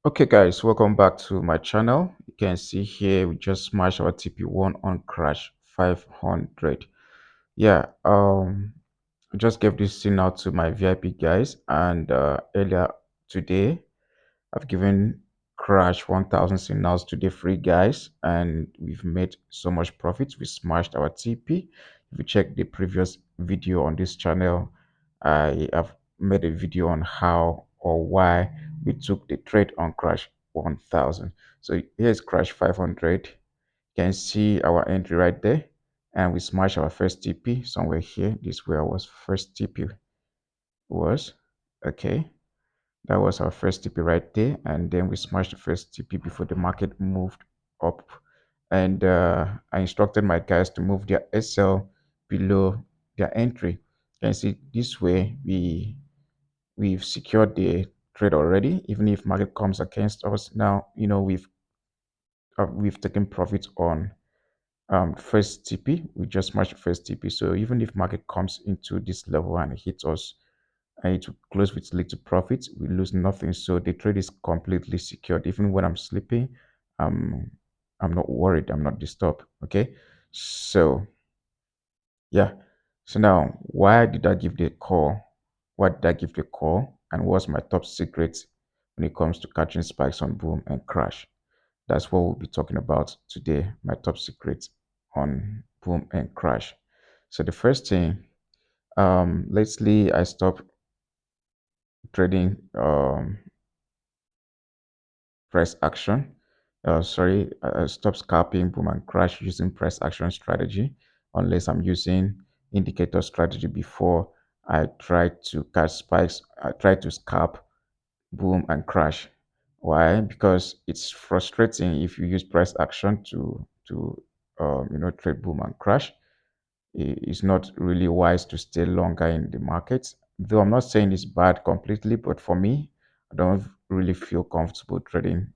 Okay guys, welcome back to my channel. You can see here we just smashed our TP1 on crash 500. Yeah, I just gave this thing out to my VIP guys, and earlier today I've given Crash 1000 signals to the free guys, and we've made so much profit. We smashed our TP. If you check the previous video on this channel, I have made a video on how or why we took the trade on Crash 1000. So here's Crash 500. You can see our entry right there, and we smashed our first TP somewhere here. This is where our first TP was. Okay, that was our first TP right there, and then we smashed the first TP before the market moved up. And I instructed my guys to move their SL below their entry. You can see this way we've secured the trade already. Even if market comes against us now, we've taken profit on first TP. We just smashed first TP. So even if market comes into this level and hits us, and it will close with little profit, we lose nothing. So the trade is completely secured. Even when I'm sleeping, um, I'm not worried. I'm not disturbed. Okay. So yeah. So now, why did I give the call? What did I give the call? And what's my top secret when it comes to catching spikes on boom and crash? That's what we'll be talking about today. My top secret on boom and crash. So the first thing, lately I stopped trading price action. Sorry, I stop scalping boom and crash using price action strategy unless I'm using indicator strategy before I try to catch spikes. I try to scalp boom and crash. Why? Because it's frustrating if you use price action to trade boom and crash. It's not really wise to stay longer in the market. Though I'm not saying it's bad completely, but for me, I don't really feel comfortable trading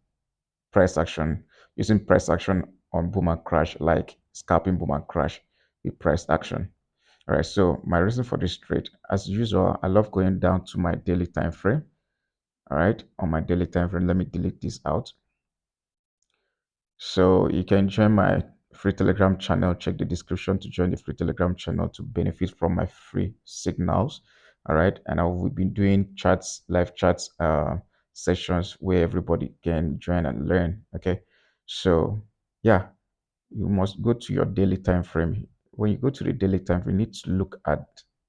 price action, using price action on boom and crash, like scalping boom and crash with price action. All right, so my reason for this trade, as usual, I love going down to my daily time frame. All right, on my daily time frame, let me delete this out. So you can join my free Telegram channel. Check the description to join the free Telegram channel to benefit from my free signals. All right, and I will be doing chats, live chats, sessions where everybody can join and learn. Okay, so yeah, you must go to your daily time frame. When you go to the daily time frame, you need to look at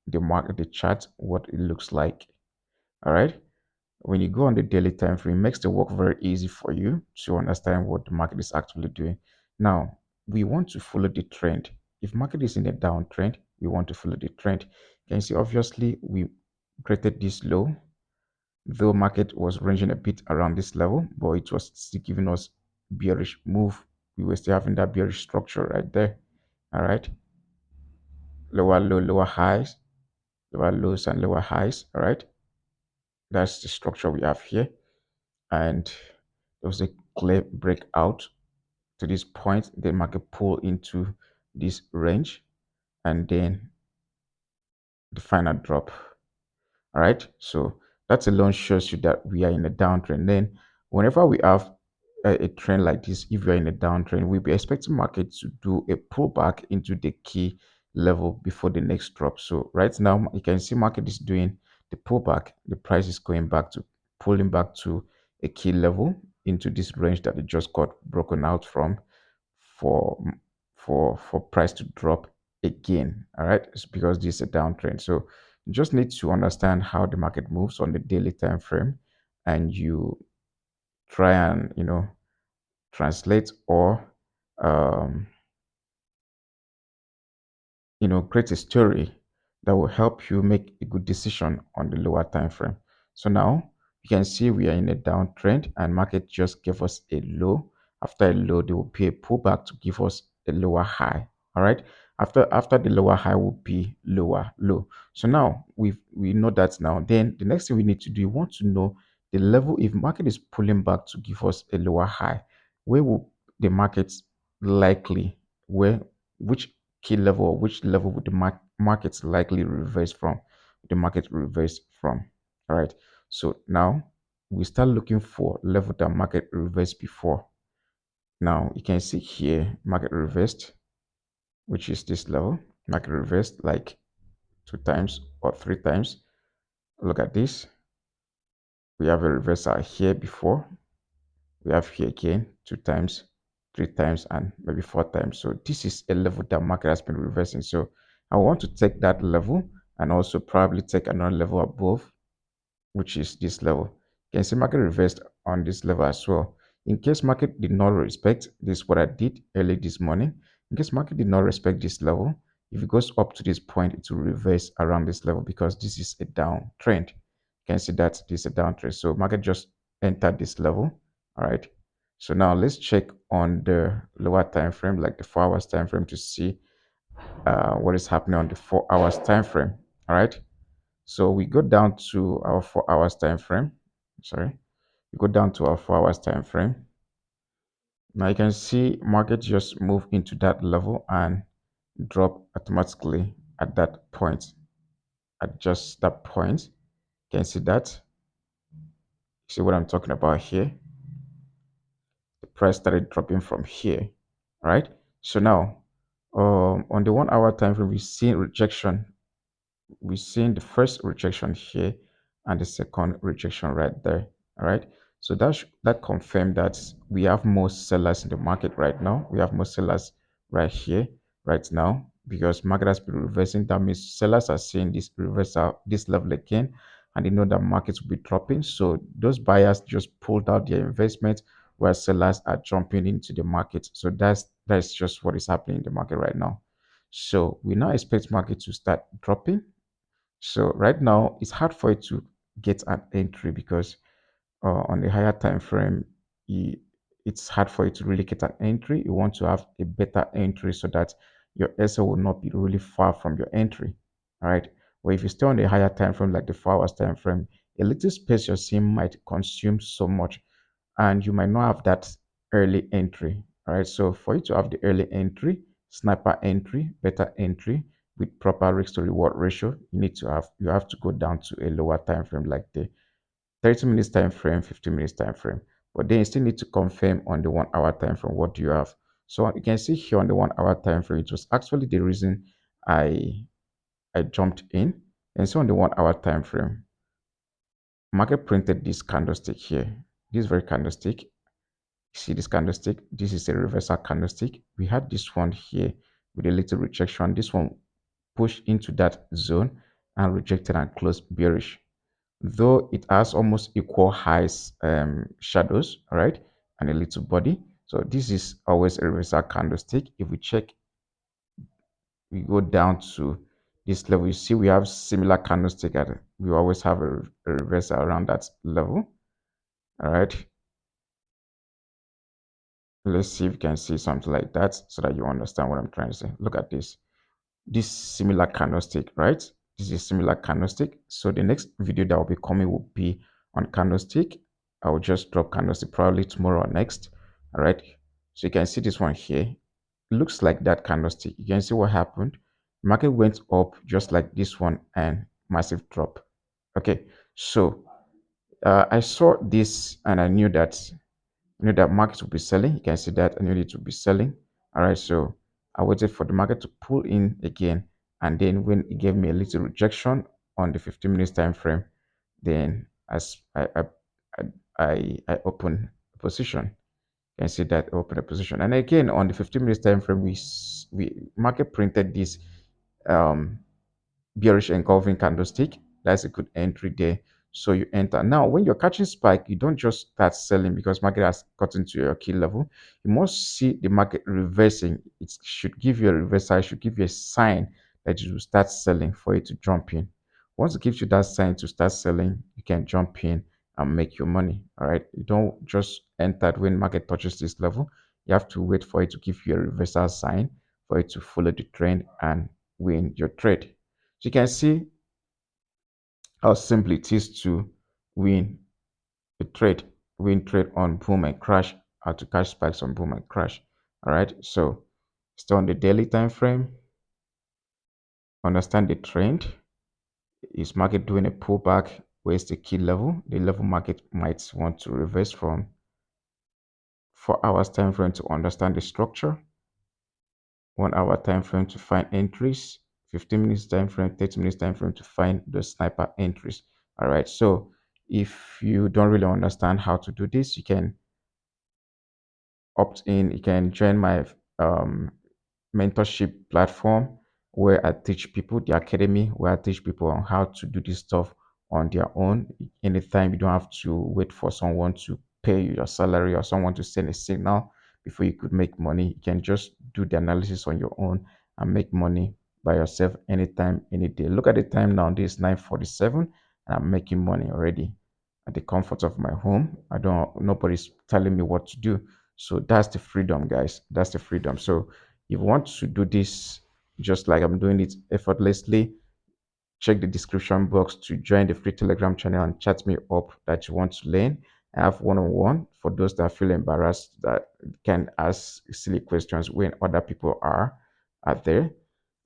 the market, the chart, what it looks like. All right, when you go on the daily time frame, it makes the work very easy for you to understand what the market is actually doing. Now, we want to follow the trend. If market is in a downtrend, we want to follow the trend. You can see obviously we created this low, though market was ranging a bit around this level, but it was still giving us bearish move. We were still having that bearish structure right there. All right, lower low, lower highs, lower lows and lower highs. All right, that's the structure we have here. And there was a clear breakout to this point. The market pull into this range, and then the final drop. All right, so that alone shows you that we are in a downtrend. Then whenever we have a trend like this, if you're in a downtrend, we'll be expecting market to do a pullback into the key level before the next drop. So right now you can see market is doing the pullback. The price is going back to pulling back to a key level into this range that it just got broken out from for for price to drop again. All right, it's because this is a downtrend. So you just need to understand how the market moves on the daily time frame, and you try and translate or um, create a story that will help you make a good decision on the lower time frame. So now you can see we are in a downtrend and market just gave us a low. After a low, there will be a pullback to give us a lower high. All right. After the lower high will be lower low. So now we know that now. Then the next thing we need to do, we want to know the level. If market is pulling back to give us a lower high, where will the market likely, where which key level, or which level would the markets likely reverse from? The market reverse from. All right. So now we start looking for level that market reversed before. Now you can see here market reversed, which is this level. Market reversed like 2 times or 3 times. Look at this. We have a reversal here before. We have here again 2 times, 3 times, and maybe 4 times. So this is a level that market has been reversing. So I want to take that level and also probably take another level above, which is this level. You can see market reversed on this level as well. In case market did not respect, this is what I did early this morning. In case market did not respect this level, if it goes up to this point, it will reverse around this level because this is a downtrend. You can see that this is a downtrend. So market just entered this level. All right. So now let's check on the lower time frame, like the 4 hours time frame, to see what is happening on the 4 hours time frame. All right. So we go down to our 4 hours time frame. Sorry, we go down to our 4 hours time frame. Now you can see market just move into that level and drop automatically at that point. At just that point, you can see that. See what I'm talking about here? The price started dropping from here, right? So now, on the 1 hour time frame, we see rejection. We're seeing the first rejection here and the second rejection right there. All right. So that confirmed that we have more sellers in the market right now. We have more sellers right here, right now, because market has been reversing. That means sellers are seeing this reversal, this level again, and they know that markets will be dropping. So those buyers just pulled out their investment while sellers are jumping into the market. So that's just what is happening in the market right now. So we now expect market to start dropping. So right now it's hard for it to get an entry because on the higher time frame, it's hard for you to really get an entry. You want to have a better entry so that your SL will not be really far from your entry. All right. Well, if you stay on the higher time frame, like the 4 hours time frame, a little space you're seeing might consume so much, and you might not have that early entry. All right. So for you to have the early entry, sniper entry, better entry with proper risk to reward ratio, you have to go down to a lower time frame like the 30 minutes time frame, 15 minutes time frame. But then you still need to confirm on the 1 hour time frame what do you have. So you can see here on the 1 hour time frame, it was actually the reason I jumped in. And so on the 1 hour time frame, market printed this candlestick here. This very candlestick. See this candlestick? This is a reversal candlestick. We had this one here with a little rejection. This one pushed into that zone and rejected and closed bearish, though it has almost equal highs, shadows, all right, and a little body. So this is always a reversal candlestick. If we check, we go down to this level, you see we have similar candlestick at we always have a reversal around that level. All right, let's see if you can see something like that so that you understand what I'm trying to say. Look at this similar candlestick, right? This is similar candlestick. So the next video that will be coming will be on candlestick. I will just drop candlestick probably tomorrow or next. All right. So you can see this one here. It looks like that candlestick. You can see what happened. Market went up just like this one and massive drop. Okay. So I saw this and I knew that markets would be selling. You can see that I knew it would be selling. All right, so I waited for the market to pull in again, and then when it gave me a little rejection on the 15 minutes time frame, then as I opened a position. You can see that I opened a position, and again on the 15 minutes time frame, we market printed this um bearish engulfing candlestick. That's a good entry there. So you enter. Now, when you're catching spike, you don't just start selling because market has gotten to your key level. You must see the market reversing. It should give you a reversal. It should give you a sign that you will start selling for it to jump in. Once it gives you that sign to start selling, you can jump in and make your money. All right. You don't just enter when market touches this level. You have to wait for it to give you a reversal sign for it to follow the trend and win your trade. So you can see how simple it is to win a trade, win trade on boom and crash, how to catch spikes on boom and crash. All right. So stay on the daily time frame, understand the trend. Is market doing a pullback? where's the key level? The level market might want to reverse from 4 hours time frame to understand the structure, 1 hour time frame to find entries, 15 minutes time frame, 30 minutes time frame to find the sniper entries. All right. So if you don't really understand how to do this, you can opt in. You can join my mentorship platform where I teach people, the academy, where I teach people on how to do this stuff on their own. Anytime, you don't have to wait for someone to pay you your salary or someone to send a signal before you could make money. You can just do the analysis on your own and make money by yourself anytime, any day. Look at the time now. This is 9:47 and I'm making money already at the comfort of my home. I don't, nobody's telling me what to do. So that's the freedom, guys. That's the freedom. So if you want to do this just like I'm doing it effortlessly, check the description box to join the free Telegram channel and chat me up that you want to learn. I have one-on-one for those that feel embarrassed that can ask silly questions when other people are out there.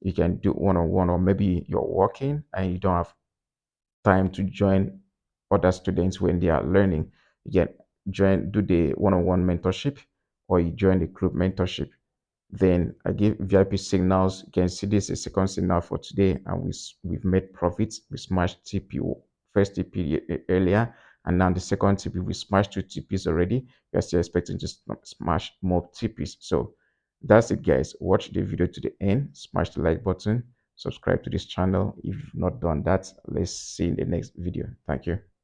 You can do one-on-one, or maybe you're working and you don't have time to join other students when they are learning. You can join, do the one-on-one mentorship, or you join the group mentorship. Then I give VIP signals. You can see this is a second signal for today, and we've made profits. We smashed TP, first TP earlier, and now the second TP we smashed 2 TPs already. We are still expecting to smash more TPs. So that's it, guys. Watch the video to the end. Smash the like button. Subscribe to this channel if you've not done that. Let's see in the next video. Thank you.